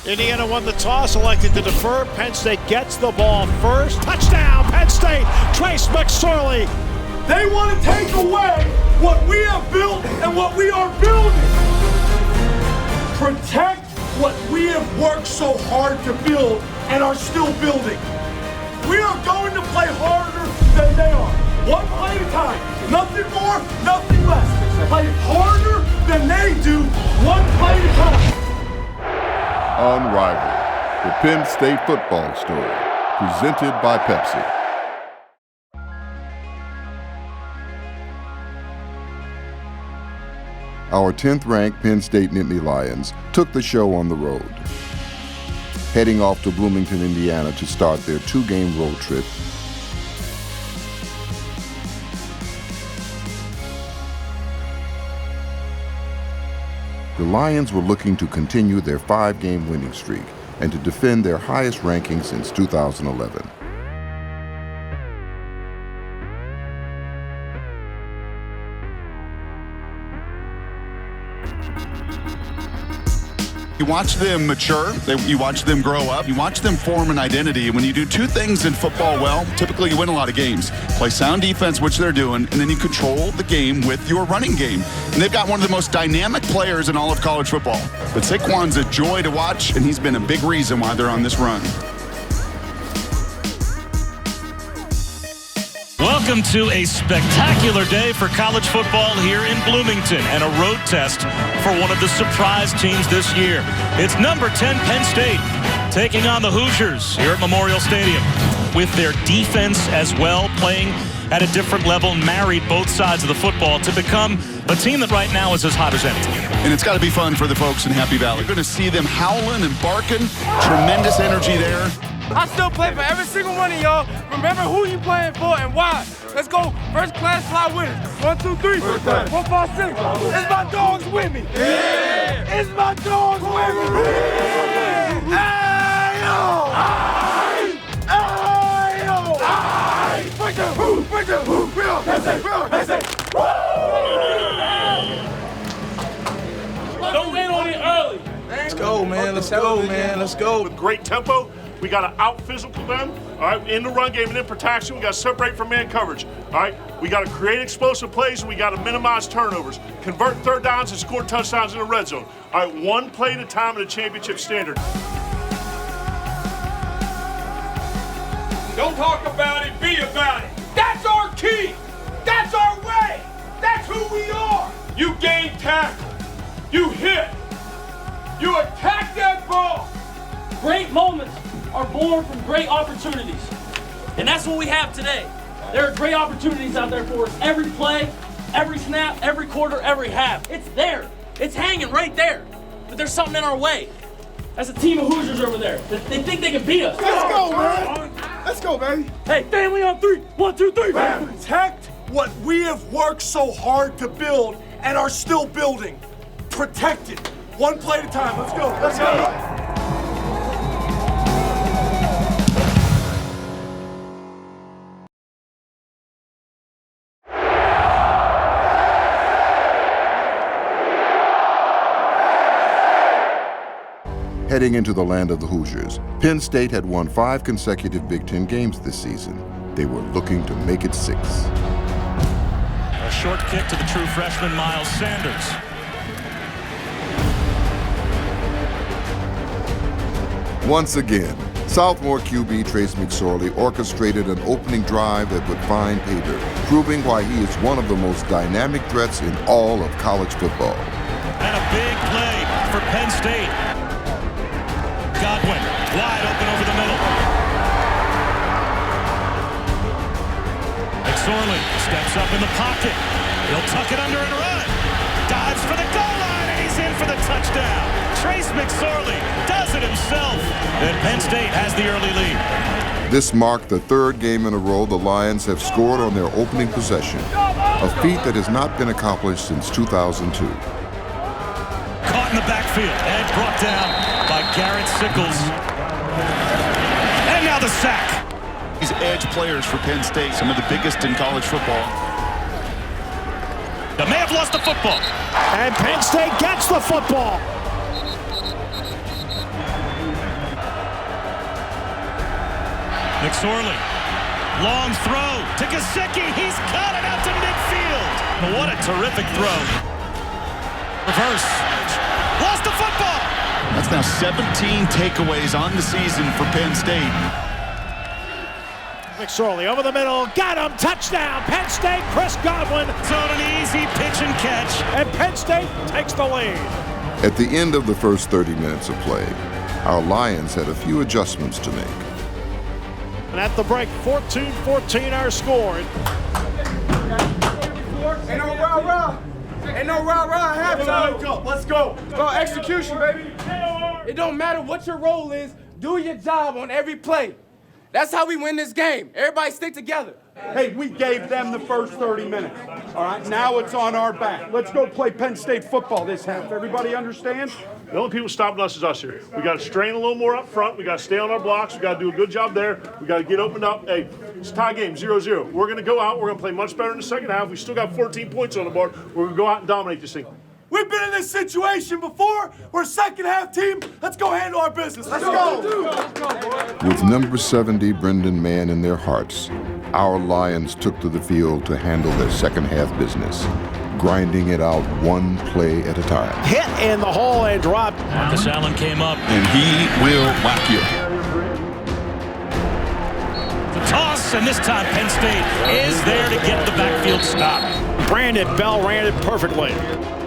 Indiana won the toss, elected to defer. Penn State gets the ball first. Touchdown, Penn State. Trace McSorley. They want to take away what we have built and what we are building. Protect what we have worked so hard to build and are still building. We are going to play harder than they are. One play at a time. Nothing more, nothing less. Play harder than they do. One play at a time. Unrivaled, the Penn State football story, presented by Pepsi. Our 10th-ranked Penn State Nittany Lions took the show on the road. Heading off to Bloomington, Indiana to start their 2-game road trip, the Lions were looking to continue their 5-game winning streak and to defend their highest ranking since 2011. You watch them mature, you watch them grow up, you watch them form an identity. When you do two things in football well, typically you win a lot of games. Play sound defense, which they're doing, and then you control the game with your running game. And they've got one of the most dynamic players in all of college football. But Saquon's a joy to watch, and he's been a big reason why they're on this run. Welcome to a spectacular day for college football here in Bloomington and a road test for one of the surprise teams this year. It's number 10 Penn State taking on the Hoosiers here at Memorial Stadium with their defense as well playing at a different level, married both sides of the football to become a team that right now is as hot as any. And it's got to be fun for the folks in Happy Valley. You're going to see them howling and barking. Tremendous energy there. I still play for every single one of y'all. Remember who you playing for and why. Let's go. First class fly winners. 1, 2, 3. 4, 5, 6. It's my dogs with me. Yeah. It's my dogs with me. Yeah. Ayo! Ayo! Ayo! Break down. Break down. We are Penn State. We are Penn State. Don't win on it early. Let's go, man. Let's go, man. Let's go. With great tempo. We got to out-physical them, all right, in the run game and in protection. We got to separate from man coverage, all right? We got to create explosive plays, and we got to minimize turnovers, convert third downs, and score touchdowns in the red zone. All right, one play at a time at a championship standard. Don't talk about it, be about it. That's our key. That's our way. That's who we are. You game tackle. You hit. You attack that ball. Great moments are born from great opportunities. And that's what we have today. There are great opportunities out there for us. Every play, every snap, every quarter, every half. It's there. It's hanging right there. But there's something in our way. That's a team of Hoosiers over there. They think they can beat us. Let's go, man. Let's go, baby. Hey, family on 3. 1, 2, 3. Protect what we have worked so hard to build and are still building. Protect it. One play at a time. Let's go. Let's go. Heading into the land of the Hoosiers, Penn State had won 5 consecutive Big Ten games this season. They were looking to make it 6. A short kick to the true freshman Miles Sanders. Once again, sophomore QB Trace McSorley orchestrated an opening drive that would find pay dirt, proving why he is one of the most dynamic threats in all of college football. And a big play for Penn State. Godwin, wide open over the middle. McSorley steps up in the pocket. He'll tuck it under and run. Dives for the goal line, and he's in for the touchdown. Trace McSorley does it himself. And Penn State has the early lead. This marked the 3rd game in a row the Lions have scored on their opening possession, a feat that has not been accomplished since 2002. Caught in the backfield and brought down by Garrett Sickles. And now the sack. These edge players for Penn State, some of the biggest in college football. They may have lost the football. And Penn State gets the football. McSorley, long throw to Gesicki. He's got it out to midfield. What a terrific throw. Reverse. Lost the football. That's now 17 takeaways on the season for Penn State. McSorley over the middle, got him, touchdown, Penn State, Chris Godwin. So an easy pitch and catch. And Penn State takes the lead. At the end of the first 30 minutes of play, our Lions had a few adjustments to make. And at the break, 14-14 our score. Ain't no rah-rah. Ain't no rah-rah halftime. Let's go. Go, execution, baby. It don't matter what your role is. Do your job on every play. That's how we win this game. Everybody stick together. Hey, we gave them the first 30 minutes. All right, now it's on our back. Let's go play Penn State football this half. Everybody understand? The only people stopping us is us here. We got to strain a little more up front. We got to stay on our blocks. We got to do a good job there. We got to get opened up. Hey, it's a tie game, 0-0. We're going to go out. We're going to play much better in the second half. We still got 14 points on the board. We're going to go out and dominate this thing. We've been in this situation before. We're a second half team. Let's go handle our business. Let's go. With number 70 Brendan Mann in their hearts, our Lions took to the field to handle their second half business, grinding it out one play at a time. Hit in the hole and dropped. Marcus Allen came up. And he will whack you. The toss, and this time Penn State is there to get the backfield stop. Brandon Bell ran it perfectly.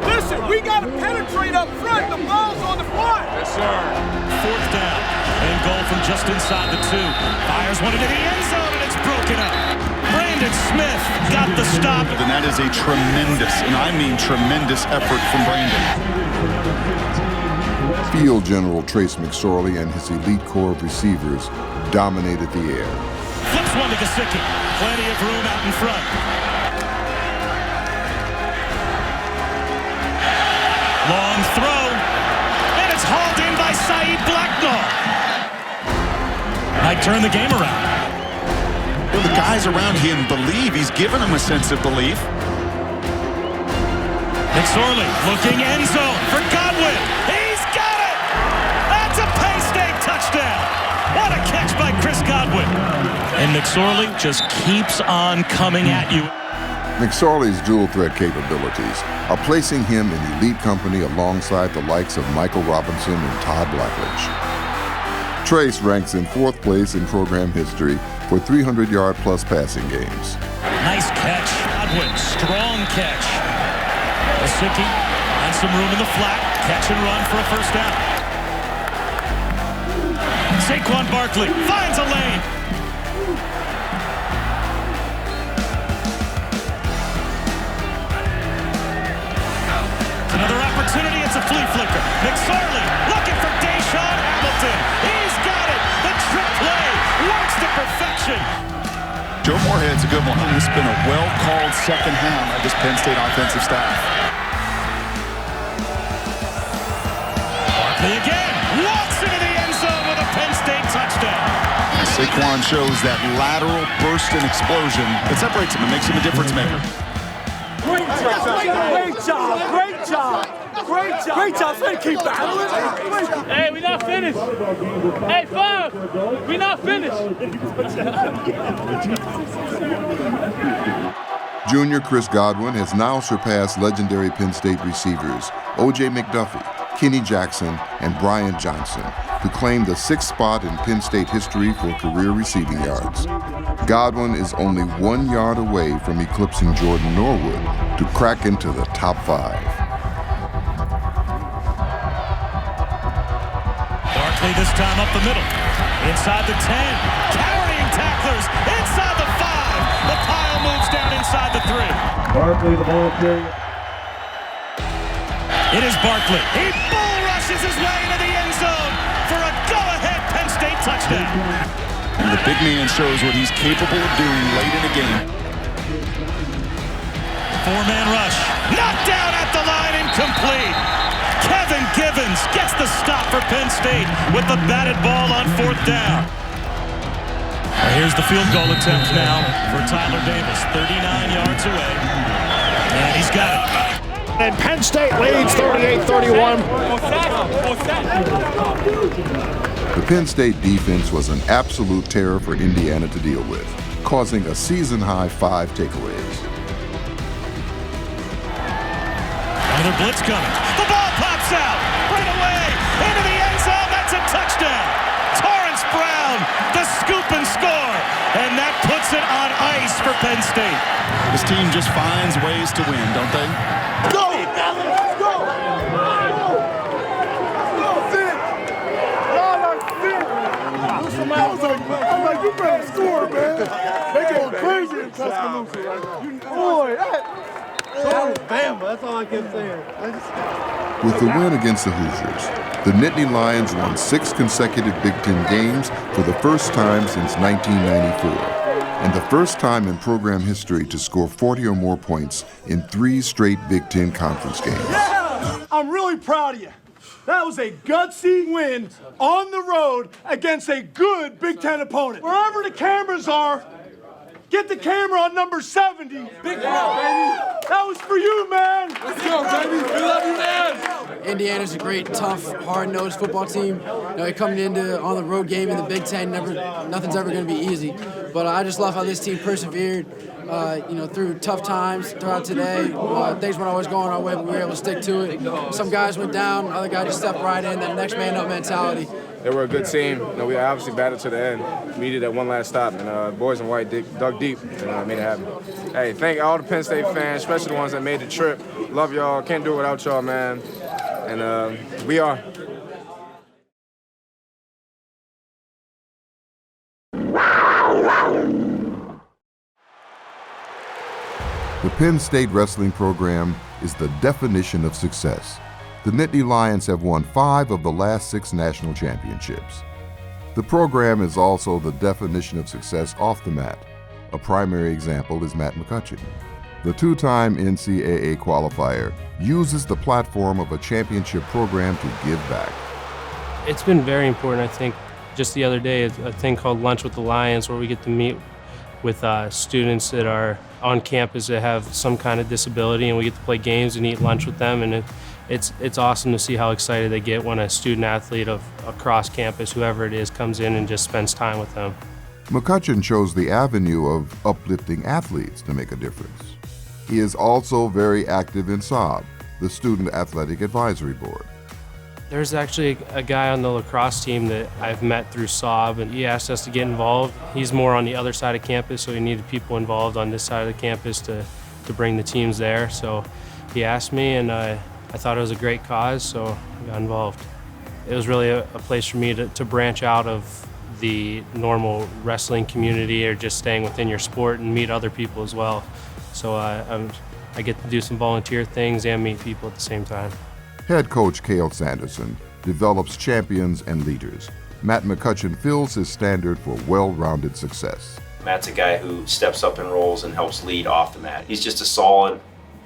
Listen, we got to penetrate up front. The ball's on the front. Yes, sir. Fourth down. And goal from just inside the 2. Fires one into the end zone, and it's broken up. Brandon Smith got the stop. And that is a tremendous, and I mean tremendous effort from Brandon. Field General Trace McSorley and his elite corps of receivers dominated the air. Flips one to Gesicki. Plenty of room out in front. Long throw, and it's hauled in by Saeed Blacknall. Might turn the game around. Well, the guys around him believe. He's given them a sense of belief. McSorley looking end zone for Godwin. He's got it! That's a Penn State touchdown. What a catch by Chris Godwin. And McSorley just keeps on coming at you. McSorley's dual threat capabilities are placing him in elite company alongside the likes of Michael Robinson and Todd Blackledge. Trace ranks in 4th place in program history for 300-yard-plus passing games. Nice catch. Godwin, strong catch. Gesicki finds some room in the flat. Catch and run for a first down. Saquon Barkley finds a lane. Another opportunity, it's a flea flicker. McSorley looking for Deshaun Hamilton. He's got it. The trick play works to perfection. Joe Moorhead's a good one. It's been a well-called second half by this Penn State offensive staff. Barkley again walks into the end zone with a Penn State touchdown. And Saquon shows that lateral burst and explosion that separates him and makes him a difference maker. Great job. Great job. Great job. Great job. So keep battling. Hey, we not finished. Hey, Five, we not finished. Junior Chris Godwin has now surpassed legendary Penn State receivers O.J. McDuffie, Kenny Jackson, and Brian Johnson to claim the 6th spot in Penn State history for career receiving yards. Godwin is only 1 yard away from eclipsing Jordan Norwood to crack into the top 5. Barkley this time up the middle. Inside the 10. Carrying tacklers. Inside the 5. The pile moves down inside the 3. Barkley, the ball carrier. It is Barkley. He bull rushes his way into the end zone for a go-ahead Penn State touchdown. And the big man shows what he's capable of doing late in the game. 4-man rush. Knocked down at the line, incomplete. Kevin Givens gets the stop for Penn State with the batted ball on 4th down. Well, here's the field goal attempt now for Tyler Davis, 39 yards away. And he's got it. And Penn State leads 38-31. The Penn State defense was an absolute terror for Indiana to deal with, causing a season-high 5 takeaways. Another blitz coming. The ball pops out right away into the end zone. That's a touchdown. Torrance Brown, the scoop and score. And that puts it on ice for Penn State. This team just finds ways to win, don't they? Go! Let's go! I'm like, you better score, man. They going crazy in Tuscaloosa. Boy, Bama, that's all I kept saying. With the win against the Hoosiers, the Nittany Lions won 6 consecutive Big Ten games for the first time since 1994, and the first time in program history to score 40 or more points in 3 straight Big Ten conference games. Yeah! I'm really proud of you. That was a gutsy win on the road against a good Big Ten opponent. Wherever the cameras are, get the camera on number 70. Big round, baby. That was for you, man. Let's go, baby. We love you, man. Indiana's a great, tough, hard-nosed football team. You know, coming into on the road game in the Big Ten, nothing's ever going to be easy. But I just love how this team persevered, through tough times throughout today. Things weren't always going our way, but we were able to stick to it. Some guys went down, other guys just stepped right in. That next man up mentality. They were a good team. We obviously battled to the end. We needed that one last stop, and boys in white dug deep and made it happen. Hey, thank all the Penn State fans, especially the ones that made the trip. Love y'all. Can't do it without y'all, man. And we are. The Penn State wrestling program is the definition of success. The Nittany Lions have won 5 of the last 6 national championships. The program is also the definition of success off the mat. A primary example is Matt McCutcheon. The 2-time NCAA qualifier uses the platform of a championship program to give back. It's been very important, I think. Just the other day, a thing called Lunch with the Lions, where we get to meet with students that are on campus that have some kind of disability, and we get to play games and eat lunch with them. And it's awesome to see how excited they get when a student athlete across campus, whoever it is, comes in and just spends time with them. McCutcheon chose the avenue of uplifting athletes to make a difference. He is also very active in SOB, the Student Athletic Advisory Board. There's actually a guy on the lacrosse team that I've met through SOB, and he asked us to get involved. He's more on the other side of campus, so he needed people involved on this side of the campus to bring the teams there. So he asked me, and I thought it was a great cause, so I got involved. It was really a place for me to branch out of the normal wrestling community or just staying within your sport and meet other people as well. So I get to do some volunteer things and meet people at the same time. Head coach Cale Sanderson develops champions and leaders. Matt McCutcheon fills his standard for well-rounded success. Matt's a guy who steps up in roles and helps lead off the mat. He's just a solid,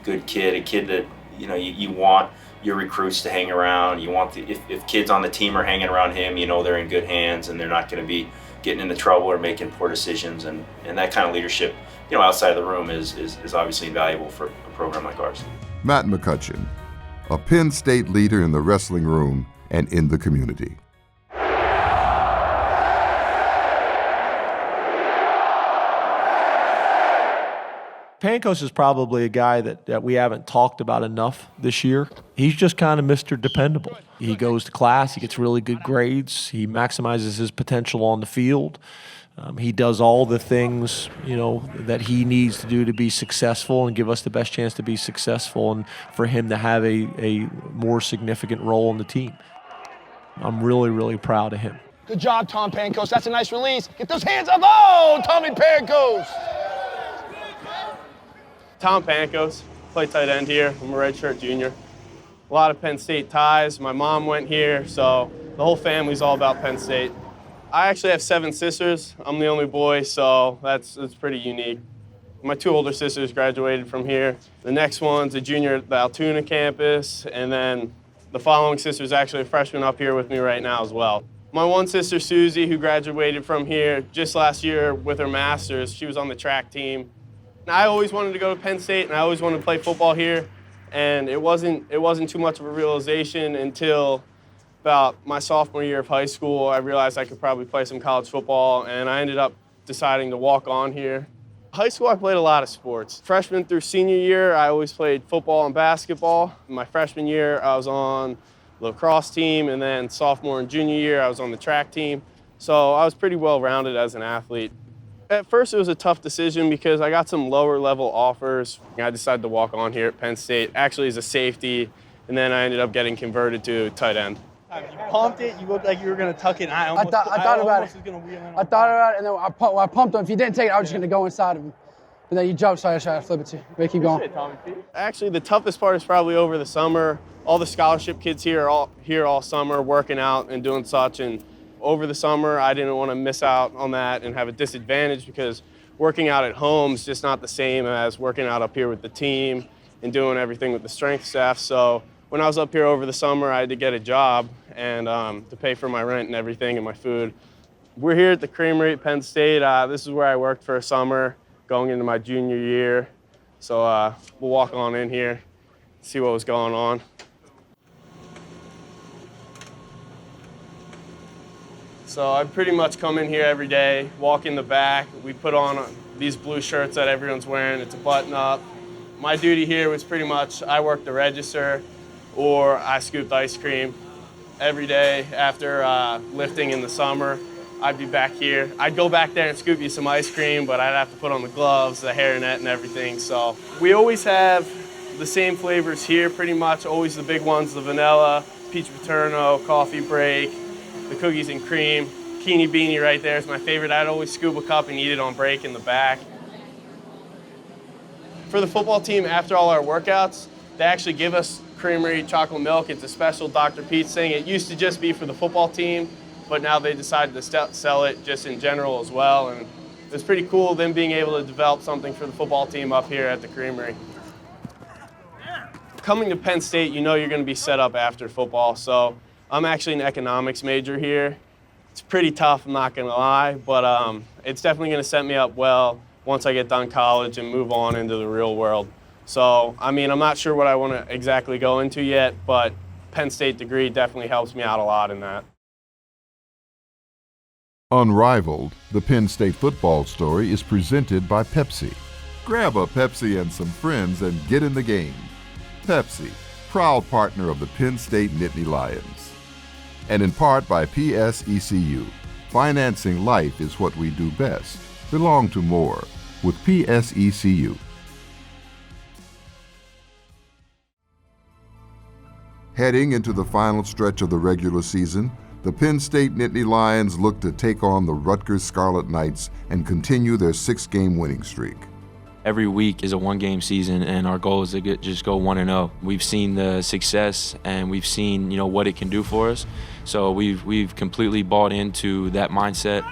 good kid, a kid that you want your recruits to hang around. You want if kids on the team are hanging around him, they're in good hands and they're not going to be getting into trouble or making poor decisions. And that kind of leadership, outside of the room is obviously invaluable for a program like ours. Matt McCutcheon, a Penn State leader in the wrestling room and in the community. Pankos is probably a guy that we haven't talked about enough this year. He's just kind of Mr. Dependable. He goes to class, he gets really good grades, he maximizes his potential on the field. He does all the things, that he needs to do to be successful and give us the best chance to be successful and for him to have a more significant role in the team. I'm really, really proud of him. Good job, Tom Pankos. That's a nice release. Get those hands up. Oh, Tommy Pankos. Tom Pankos, play tight end here. I'm a redshirt junior. A lot of Penn State ties. My mom went here, so the whole family's all about Penn State. I actually have 7 sisters. I'm the only boy, so that's pretty unique. My 2 older sisters graduated from here. The next one's a junior at the Altoona campus, and then the following sister's actually a freshman up here with me right now as well. My one sister, Susie, who graduated from here just last year with her master's, she was on the track team. And I always wanted to go to Penn State, and I always wanted to play football here. and it wasn't too much of a realization until about my sophomore year of high school. I realized I could probably play some college football, and I ended up deciding to walk on here. High school, I played a lot of sports. Freshman through senior year, I always played football and basketball. My freshman year, I was on the lacrosse team, and then sophomore and junior year, I was on the track team. So I was pretty well-rounded as an athlete. At first, it was a tough decision because I got some lower-level offers. I decided to walk on here at Penn State, actually as a safety, and then I ended up getting converted to tight end. You pumped it. You looked like you were going to tuck it. I thought about it. I thought about it, and then I pumped him. If you didn't take it, I was just going to go inside of him. But then you jumped, so I tried to flip it to you. But keep going. Actually, the toughest part is probably over the summer. All the scholarship kids here are all here all summer working out and doing such. And over the summer, I didn't want to miss out on that and have a disadvantage because working out at home is just not the same as working out up here with the team and doing everything with the strength staff. So when I was up here over the summer, I had to get a job and to pay for my rent and everything and my food. We're here at the Creamery at Penn State. This is where I worked for a summer going into my junior year. So we'll walk on in here, see what was going on. So I pretty much come in here every day, walk in the back. We put on these blue shirts that everyone's wearing. It's a button up. My duty here was pretty much I worked the register or I scooped ice cream every day after lifting in the summer. I'd be back here. I'd go back there and scoop you some ice cream, but I'd have to put on the gloves, the hairnet, and everything. So we always have the same flavors here pretty much, always the big ones, the vanilla, peach paterno, coffee break, the cookies and cream. Keeny Beanie right there is my favorite. I'd always scoop a cup and eat it on break in the back. For the football team, after all our workouts, they actually give us Creamery chocolate milk. It's a special Dr. Pete's thing. It used to just be for the football team, but now they decided to sell it just in general as well. And it was pretty cool them being able to develop something for the football team up here at the Creamery. Coming to Penn State, you know you're going to be set up after football. So I'm actually an economics major here. It's pretty tough, I'm not going to lie, but it's definitely going to set me up well once I get done college and move on into the real world. So, I mean, I'm not sure what I want to exactly go into yet, but Penn State degree definitely helps me out a lot in that. Unrivaled, the Penn State football story, is presented by Pepsi. Grab a Pepsi and some friends and get in the game. Pepsi, proud partner of the Penn State Nittany Lions. And in part by PSECU. Financing life is what we do best. Belong to more with PSECU. Heading into the final stretch of the regular season, the Penn State Nittany Lions look to take on the Rutgers Scarlet Knights and continue their 6-game winning streak. Every week is a one-game season, and our goal is to just go 1-0. We've seen the success, and we've seen what it can do for us. So we've completely bought into that mindset.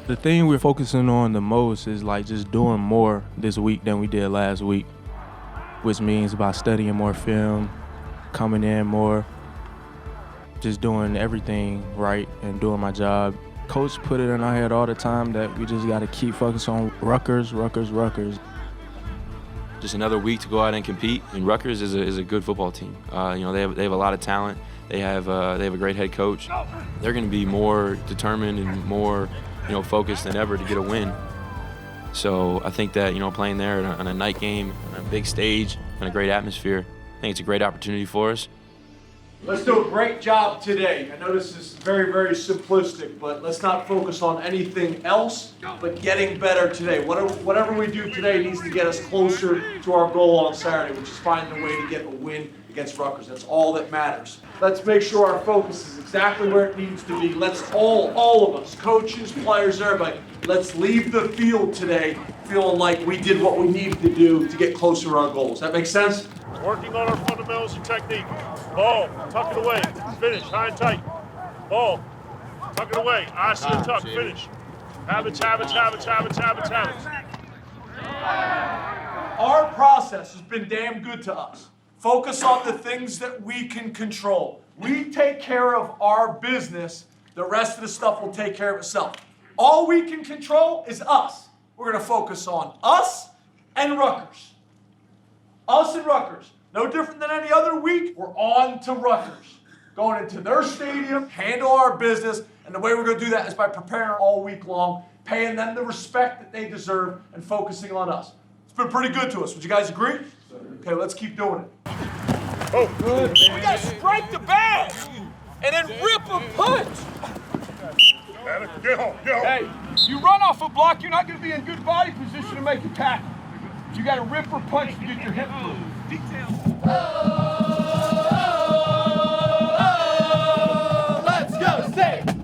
The thing we're focusing on the most is just doing more this week than we did last week, which means by studying more film, coming in more, just doing everything right and doing my job. Coach put it in our head all the time that we just got to keep focused on Rutgers, Rutgers, Rutgers. Just another week to go out and compete. And Rutgers is a good football team. They have a lot of talent. They have a great head coach. They're going to be more determined and more focused than ever to get a win. So I think that playing there on a night game, on a big stage, on a great atmosphere, I think it's a great opportunity for us. Let's do a great job today. I know this is very, very simplistic, but let's not focus on anything else but getting better today. Whatever we do today needs to get us closer to our goal on Saturday, which is finding a way to get a win against Rutgers. That's all that matters. Let's make sure our focus is exactly where it needs to be. Let's all of us, coaches, players, everybody, let's leave the field today feeling like we did what we needed to do to get closer to our goals. That make sense? Working on our fundamentals and technique. Ball, tuck it away, finish, high and tight. Ball, tuck it away, eyes to the tuck, finish. Habits. Our process has been damn good to us. Focus on the things that we can control. We take care of our business, the rest of the stuff will take care of itself. All we can control is us. We're going to focus on us and Rutgers. Us and Rutgers. No different than any other week. We're on to Rutgers. Going into their stadium, handle our business, and the way we're going to do that is by preparing all week long, paying them the respect that they deserve, and focusing on us. It's been pretty good to us. Would you guys agree? Okay, let's keep doing it. Oh, good. We got to strike the bag and then rip a punch. Get home, get home. Hey, you run off a block, you're not going to be in good body position to make a tackle. You got to rip or punch to get your hip moved. Let's go, say it.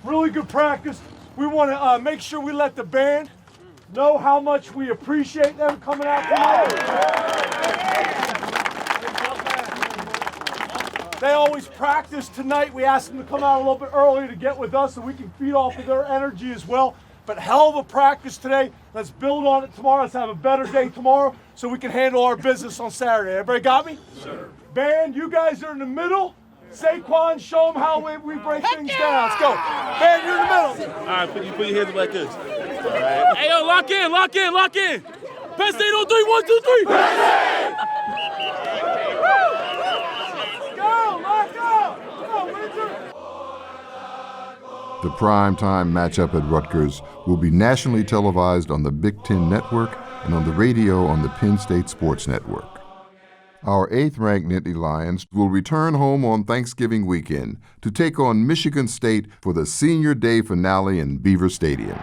Really good practice. We want to make sure we let the band know how much we appreciate them coming out tonight. They always practice tonight. We asked them to come out a little bit earlier to get with us so we can feed off of their energy as well. But hell of a practice today. Let's build on it tomorrow. Let's have a better day tomorrow so we can handle our business on Saturday. Everybody got me? Sure. Band, you guys are in the middle. Saquon, show them how we break things down. Let's go. Band, you're in the middle. All right, put your hands up like this. All right. Hey, yo, lock in, lock in, lock in. Penn State on 3, 1, 2, 3. Penn State! Go, lock up. Come on, Windsor. The primetime matchup at Rutgers will be nationally televised on the Big Ten Network and on the radio on the Penn State Sports Network. Our 8th-ranked Nittany Lions will return home on Thanksgiving weekend to take on Michigan State for the Senior Day finale in Beaver Stadium.